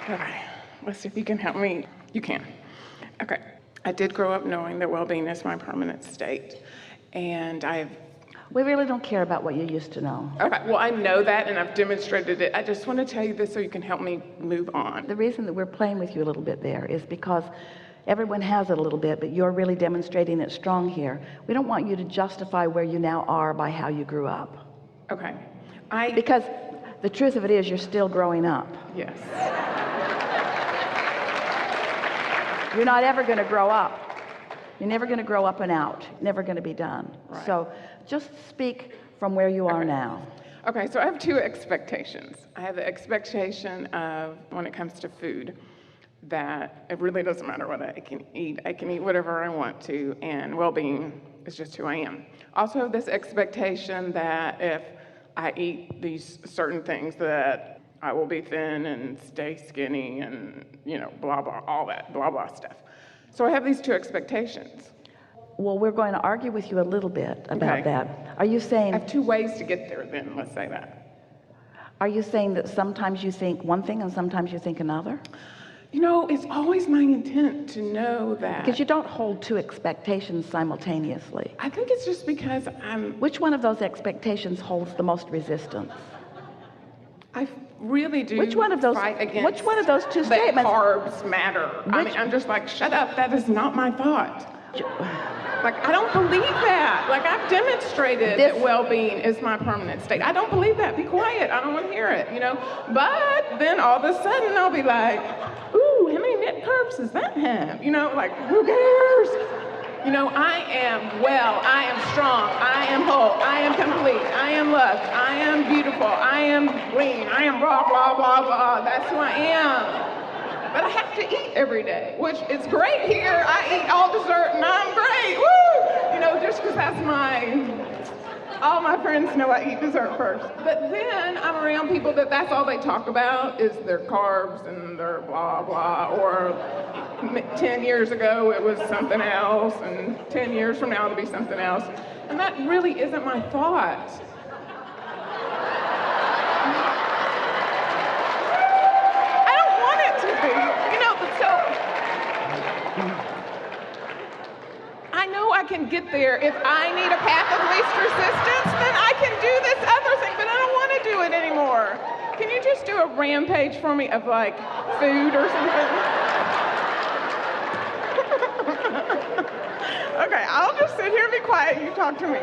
Okay, let's see if you can help me. You can. Okay, I did grow up knowing that well-being is my permanent state, and We really don't care about what you used to know. Okay, well, I know that, and I've demonstrated it. I just want to tell you this so you can help me move on. The reason that we're playing with you a little bit there is because everyone has it a little bit, but you're really demonstrating it strong here. We don't want you to justify where you now are by how you grew up. Okay. Because the truth of it is you're still growing up. Yes. You're not ever going to grow up. You're never going to grow up and out. Never going to be done. Right. So just speak from where you are now. Okay, so I have two expectations. I have the expectation of, when it comes to food, that it really doesn't matter what I can eat. I can eat whatever I want to, and well-being is just who I am. Also, this expectation that if I eat these certain things that I will be thin and stay skinny and, blah, blah, all that, blah, blah stuff. So I have these two expectations. Well, we're going to argue with you a little bit about that. Are you saying... I have two ways to get there then, let's say that. Are you saying that sometimes you think one thing and sometimes you think another? It's always my intent to know that. Because you don't hold two expectations simultaneously. I think it's just because Which one of those expectations holds the most resistance? I really do. Which one of those? Fight against Which one of those two that statements? Carbs matter. I'm just like, shut up. That is not my thought. Like, I don't believe that. Like, I've demonstrated that well-being is my permanent state. I don't believe that. Be quiet. I don't want to hear it, But then all of a sudden I'll be like, ooh, how many net carbs does that have? Like, who cares? I am well. I am strong. I am whole. I am complete. I am loved. I am beautiful. I am clean. I am blah, blah, blah, blah. That's who I am. But I have to eat every day, which is great here. I eat all dessert and I'm great. Woo! Just because all my friends know I eat dessert first. But then I'm around people that's all they talk about is their carbs and their blah, blah. Or 10 years ago it was something else, and 10 years from now it'll be something else. And that really isn't my thought. I know I can get there. If I need a path of least resistance, then I can do this other thing, but I don't want to do it anymore. Can you just do a rampage for me of like food or something? Okay, I'll just sit here and be quiet. You talk to me.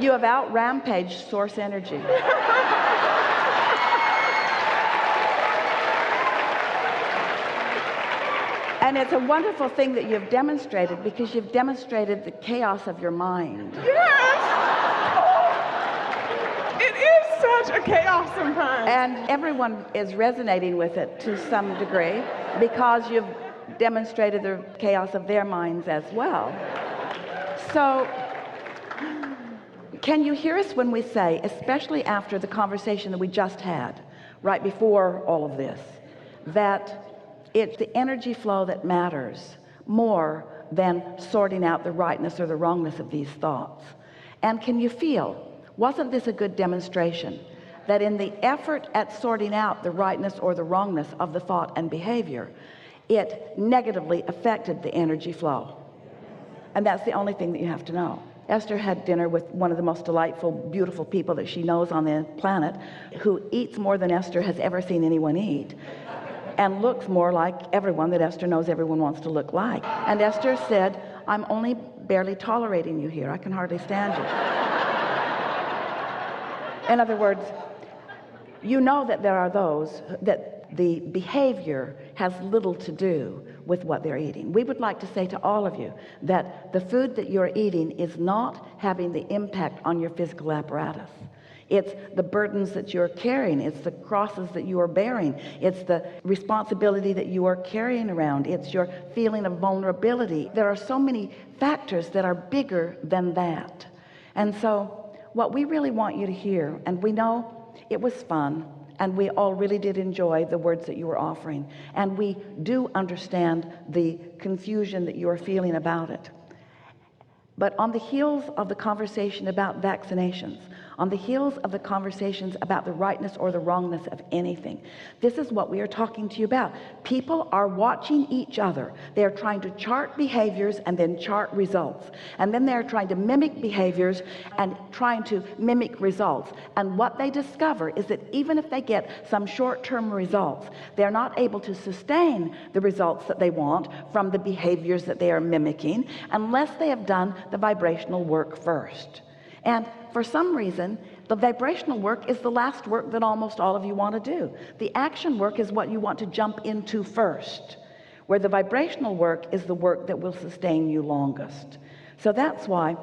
You have out-rampaged source energy. And it's a wonderful thing that you've demonstrated, because you've demonstrated the chaos of your mind. Yes! It is such a chaos sometimes. And everyone is resonating with it to some degree, because you've demonstrated the chaos of their minds as well. So, can you hear us when we say, especially after the conversation that we just had, right before all of this, that it's the energy flow that matters more than sorting out the rightness or the wrongness of these thoughts? And can you feel, wasn't this a good demonstration that in the effort at sorting out the rightness or the wrongness of the thought and behavior, it negatively affected the energy flow? And that's the only thing that you have to know. Esther had dinner with one of the most delightful, beautiful people that she knows on the planet, who eats more than Esther has ever seen anyone eat, and looks more like everyone that Esther knows everyone wants to look like. And Esther said, I'm only barely tolerating you here. I can hardly stand you. In other words, you know that there are those that the behavior has little to do with what they're eating. We would like to say to all of you that the food that you're eating is not having the impact on your physical apparatus. It's the burdens that you're carrying. It's the crosses that you are bearing. It's the responsibility that you are carrying around. It's your feeling of vulnerability. There are so many factors that are bigger than that. And so what we really want you to hear, and we know it was fun, and we all really did enjoy the words that you were offering, and we do understand the confusion that you are feeling about it. But on the heels of the conversation about vaccinations, on the heels of the conversations about the rightness or the wrongness of anything. This is what we are talking to you about. People are watching each other. They are trying to chart behaviors and then chart results, and then they're trying to mimic behaviors and trying to mimic results. And what they discover is that even if they get some short-term results, they're not able to sustain the results that they want from the behaviors that they are mimicking unless they have done the vibrational work first. And for some reason, the vibrational work is the last work that almost all of you want to do. The action work is what you want to jump into first, where the vibrational work is the work that will sustain you longest. So that's why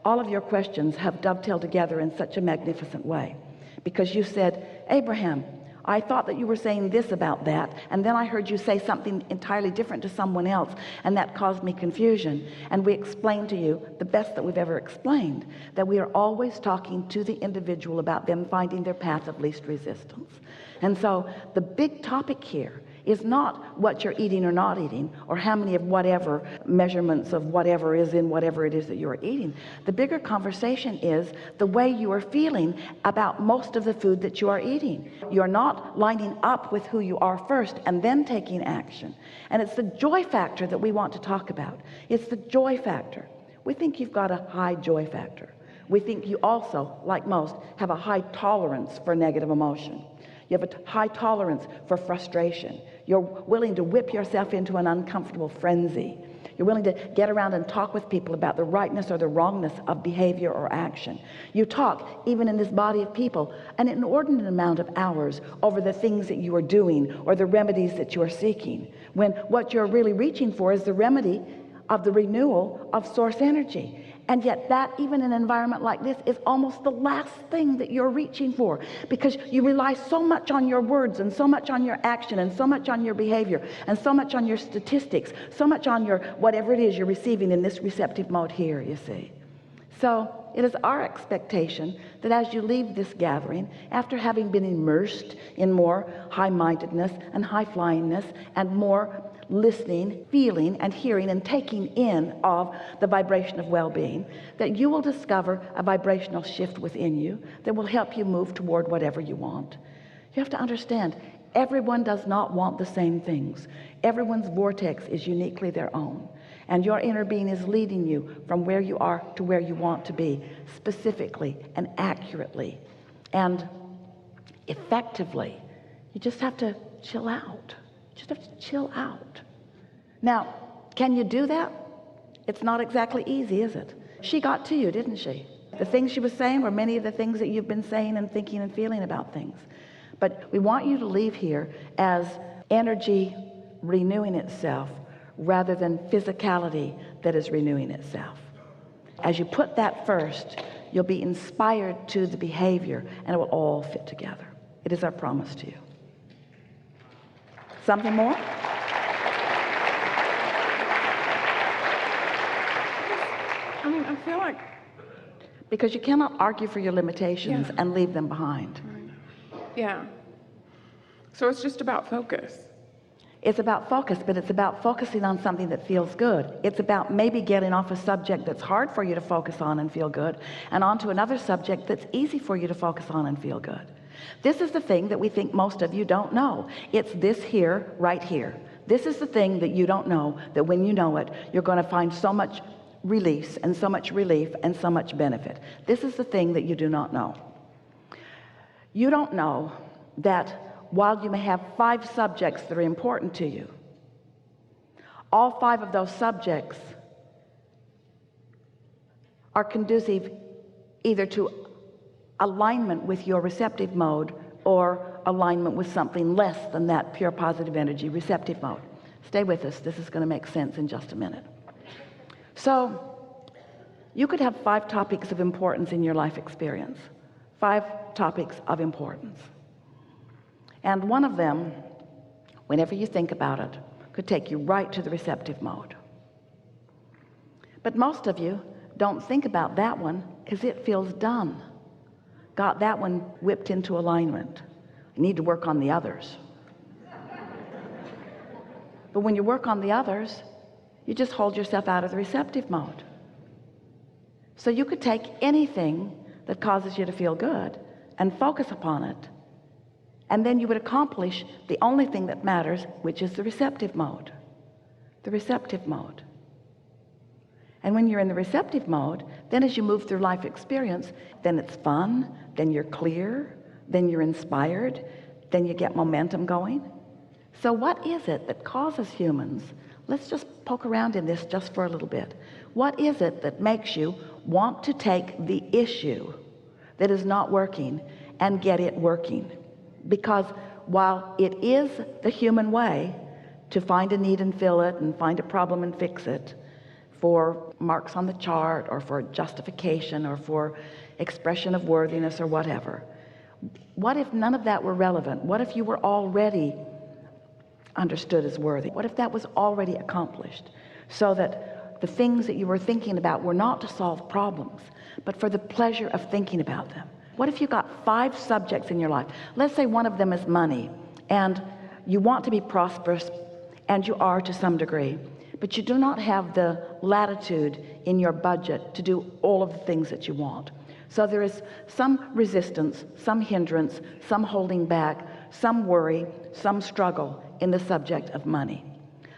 all of your questions have dovetailed together in such a magnificent way, because you said, Abraham, I thought that you were saying this about that, and then I heard you say something entirely different to someone else, and that caused me confusion. And we explained to you, the best that we've ever explained, that we are always talking to the individual about them finding their path of least resistance. And so the big topic here is not what you're eating or not eating, or how many of whatever measurements of whatever is in whatever it is that you're eating. The bigger conversation is the way you are feeling about most of the food that you are eating. You're not lining up with who you are first and then taking action. And it's the joy factor that we want to talk about. It's the joy factor. We think you've got a high joy factor. We think you also, like most, have a high tolerance for negative emotion. You have a high tolerance for frustration. You're willing to whip yourself into an uncomfortable frenzy. You're willing to get around and talk with people about the rightness or the wrongness of behavior or action. You talk, even in this body of people, an inordinate amount of hours over the things that you are doing or the remedies that you are seeking, when what you're really reaching for is the remedy of the renewal of source energy. And yet that, even in an environment like this, is almost the last thing that you're reaching for, because you rely so much on your words and so much on your action and so much on your behavior and so much on your statistics, so much on your whatever it is you're receiving in this receptive mode here, you see. So it is our expectation that as you leave this gathering, after having been immersed in more high-mindedness and high-flyingness and more listening, feeling, and hearing and taking in of the vibration of well-being, that you will discover a vibrational shift within you that will help you move toward whatever you want. You have to understand, everyone does not want the same things. Everyone's vortex is uniquely their own, and your inner being is leading you from where you are to where you want to be, specifically and accurately and effectively. You just have to chill out. Just have to chill out. Now, can you do that? It's not exactly easy, is it? She got to you, didn't she? The things she was saying were many of the things that you've been saying and thinking and feeling about things. But we want you to leave here as energy renewing itself rather than physicality that is renewing itself. As you put that first, you'll be inspired to the behavior, and it will all fit together. It is our promise to you. Something more? I mean, I feel like... Because you cannot argue for your limitations and leave them behind. Yeah. So it's just about focus. It's about focus, but it's about focusing on something that feels good. It's about maybe getting off a subject that's hard for you to focus on and feel good, and onto another subject that's easy for you to focus on and feel good. This is the thing that we think most of you don't know. It's this here, right here. This is the thing that you don't know, that when you know it, you're going to find so much release and so much relief and so much benefit. This is the thing that you do not know. You don't know that while you may have 5 subjects that are important to you, all 5 of those subjects are conducive either to alignment with your receptive mode or alignment with something less than that pure positive energy receptive mode. Stay with us. This is going to make sense in just a minute. So you could have 5 topics of importance in your life experience, 5 topics of importance. And one of them, whenever you think about it, could take you right to the receptive mode. But most of you don't think about that one because it feels done. Got that one whipped into alignment. You need to work on the others. But when you work on the others, you just hold yourself out of the receptive mode. So you could take anything that causes you to feel good and focus upon it. And then you would accomplish the only thing that matters, which is the receptive mode. The receptive mode. And when you're in the receptive mode, then as you move through life experience, then it's fun, then you're clear, then you're inspired, then you get momentum going. So what is it that causes humans, let's just poke around in this just for a little bit. What is it that makes you want to take the issue that is not working and get it working? Because while it is the human way to find a need and fill it, and find a problem and fix it, for marks on the chart, or for justification, or for expression of worthiness, or whatever, what if none of that were relevant? What if you were already understood as worthy? What if that was already accomplished, so that the things that you were thinking about were not to solve problems, but for the pleasure of thinking about them? What if you got 5 subjects in your life? Let's say one of them is money, and you want to be prosperous, and you are to some degree, but you do not have the latitude in your budget to do all of the things that you want. So there is some resistance, some hindrance, some holding back, some worry, some struggle in the subject of money.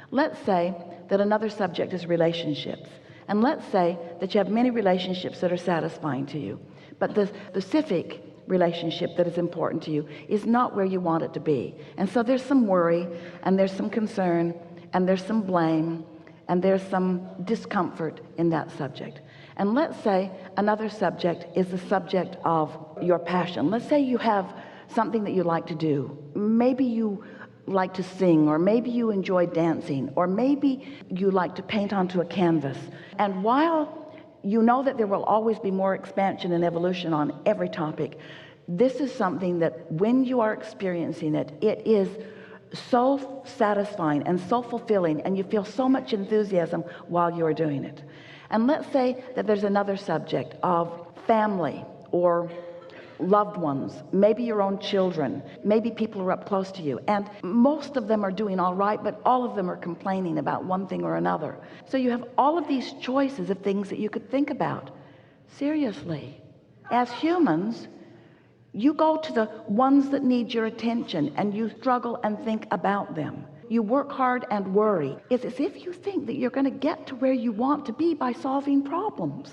Let's say that another subject is relationships, and let's say that you have many relationships that are satisfying to you, but the specific relationship that is important to you is not where you want it to be. And so there's some worry, and there's some concern, and there's some blame, and there's some discomfort in that subject. And let's say another subject is the subject of your passion. Let's say you have something that you like to do. Maybe you like to sing, or maybe you enjoy dancing, or maybe you like to paint onto a canvas. And while you know that there will always be more expansion and evolution on every topic, this is something that when you are experiencing it, it is so satisfying and so fulfilling, and you feel so much enthusiasm while you are doing it. And let's say that there's another subject of family or loved ones, maybe your own children, maybe people who are up close to you, and most of them are doing all right, but all of them are complaining about one thing or another. So you have all of these choices of things that you could think about. Seriously, as humans, you go to the ones that need your attention, and you struggle and think about them. You work hard and worry. It's as if you think that you're going to get to where you want to be by solving problems.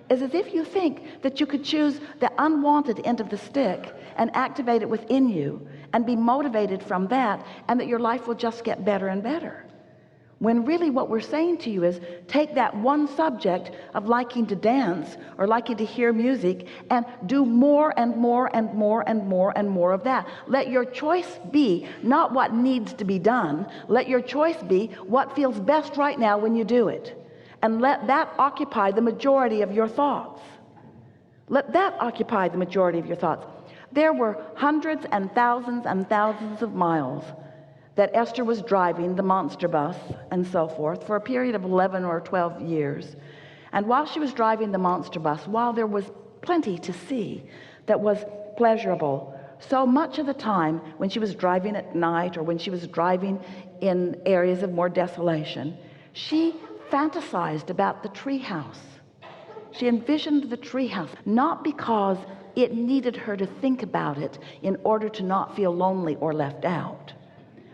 It's as if you think that you could choose the unwanted end of the stick and activate it within you and be motivated from that, and that your life will just get better and better. When really what we're saying to you is, take that one subject of liking to dance or liking to hear music and do more and more and more and more and more of that. Let your choice be not what needs to be done. Let your choice be what feels best right now when you do it. And let that occupy the majority of your thoughts. Let that occupy the majority of your thoughts. There were hundreds and thousands of miles that Esther was driving the monster bus and so forth for a period of 11 or 12 years. And while she was driving the monster bus, while there was plenty to see that was pleasurable, so much of the time when she was driving at night, or when she was driving in areas of more desolation, she fantasized about the treehouse. She envisioned the treehouse, not because it needed her to think about it in order to not feel lonely or left out,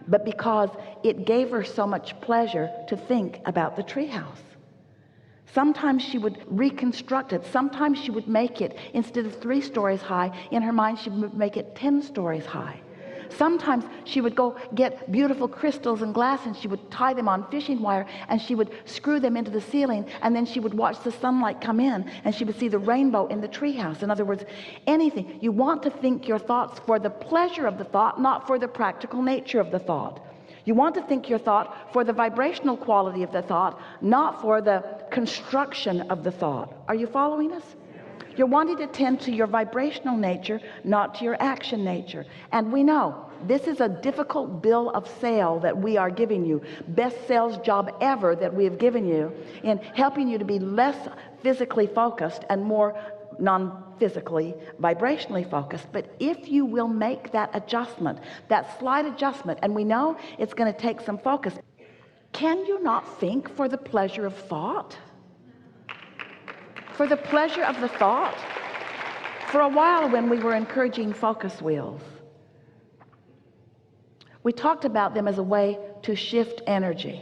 but because it gave her so much pleasure to think about the treehouse. Sometimes she would reconstruct it. Sometimes she would make it, instead of 3 stories high, in her mind she would make it 10 stories high. Sometimes she would go get beautiful crystals and glass, and she would tie them on fishing wire, and she would screw them into the ceiling, and then she would watch the sunlight come in, and she would see the rainbow in the treehouse. In other words, anything. You want to think your thoughts for the pleasure of the thought, not for the practical nature of the thought. You want to think your thought for the vibrational quality of the thought, not for the construction of the thought. Are you following us? You're wanting to tend to your vibrational nature, not to your action nature. And we know this is a difficult bill of sale that we are giving you. Best sales job ever that we have given you in helping you to be less physically focused and more non-physically, vibrationally focused. But if you will make that adjustment, that slight adjustment, and we know it's going to take some focus, can you not think for the pleasure of thought? for the pleasure of the thought. For a while when we were encouraging focus wheels, we talked about them as a way to shift energy.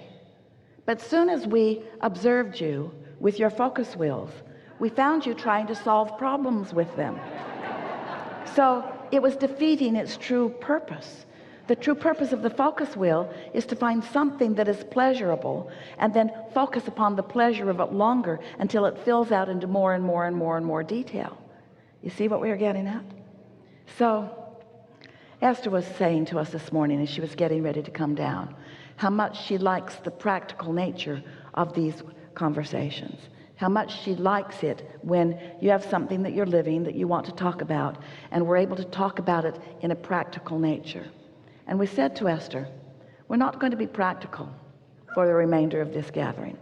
But soon as we observed you with your focus wheels, we found you trying to solve problems with them. So it was defeating its true purpose. The true purpose of the focus wheel is to find something that is pleasurable and then focus upon the pleasure of it longer until it fills out into more and more and more and more detail. You see what we are getting at? So Esther was saying to us this morning as she was getting ready to come down how much she likes the practical nature of these conversations, how much she likes it when you have something that you're living that you want to talk about and we're able to talk about it in a practical nature. And we said to Esther, we're not going to be practical for the remainder of this gathering,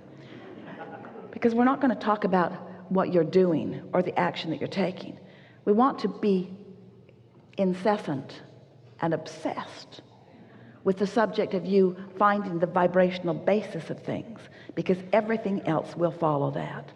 because we're not going to talk about what you're doing or the action that you're taking. We want to be incessant and obsessed with the subject of you finding the vibrational basis of things, because everything else will follow that.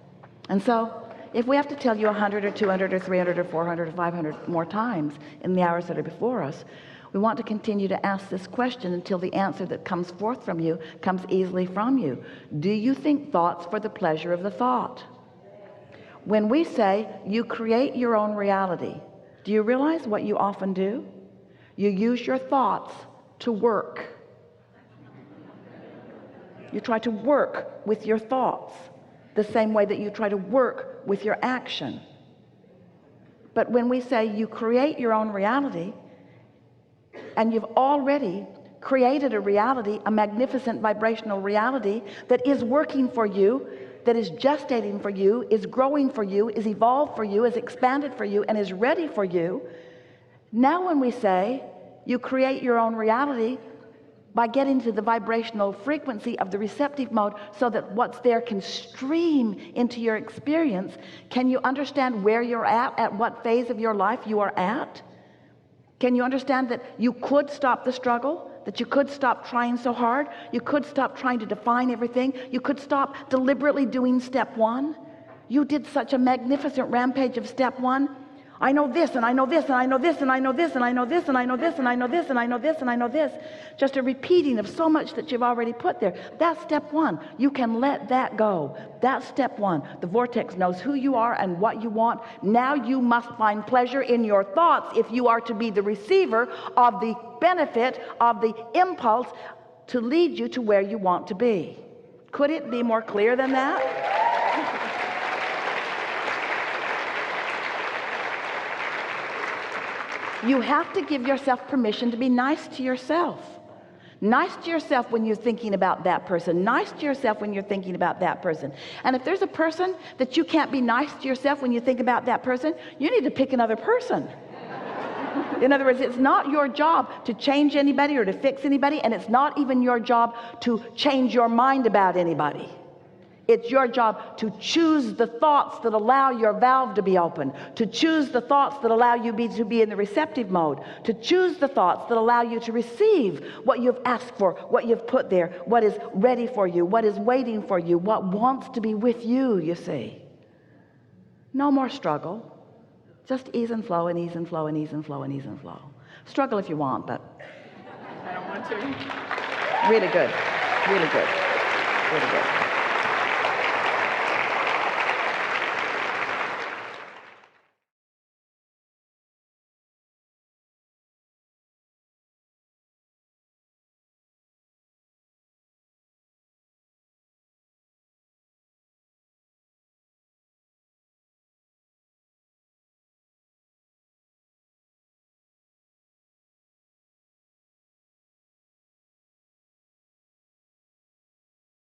And so if we have to tell you 100 or 200 or 300 or 400 or 500 more times in the hours that are before us, we want to continue to ask this question until the answer that comes forth from you comes easily from you. Do you think thoughts for the pleasure of the thought? When we say you create your own reality, do you realize what you often do? You use your thoughts to work. You try to work with your thoughts the same way that you try to work with your action. But when we say you create your own reality, and you've already created a reality, a magnificent vibrational reality that is working for you, that is gestating for you, is growing for you, is evolved for you, is expanded for you, and is ready for you. Now when we say you create your own reality by getting to the vibrational frequency of the receptive mode so that what's there can stream into your experience, can you understand where you're at what phase of your life you are at? Can you understand that you could stop the struggle, that you could stop trying so hard, you could stop trying to define everything, you could stop deliberately doing step one? You did such a magnificent rampage of step one. I know this, and I know this, and I know this, and I know this, and I know this, and I know this, and I know this, and I know this, and I know this. Just a repeating of so much that you've already put there. That's step one. You can let that go. That's step one. The vortex knows who you are and what you want. Now you must find pleasure in your thoughts if you are to be the receiver of the benefit of the impulse to lead you to where you want to be. Could it be more clear than that? You have to give yourself permission to be nice to yourself. Nice to yourself when you're thinking about that person. Nice to yourself when you're thinking about that person. And if there's a person that you can't be nice to yourself when you think about that person, you need to pick another person. In other words, it's not your job to change anybody or to fix anybody, and it's not even your job to change your mind about anybody. It's your job to choose the thoughts that allow your valve to be open, to choose the thoughts that allow you to be in the receptive mode, to choose the thoughts that allow you to receive what you've asked for, what you've put there, what is ready for you, what is waiting for you, what wants to be with you, you see. No more struggle. Just ease and flow and ease and flow and ease and flow and ease and flow. Struggle if you want, but I don't want to. Really good. Really good. Really good.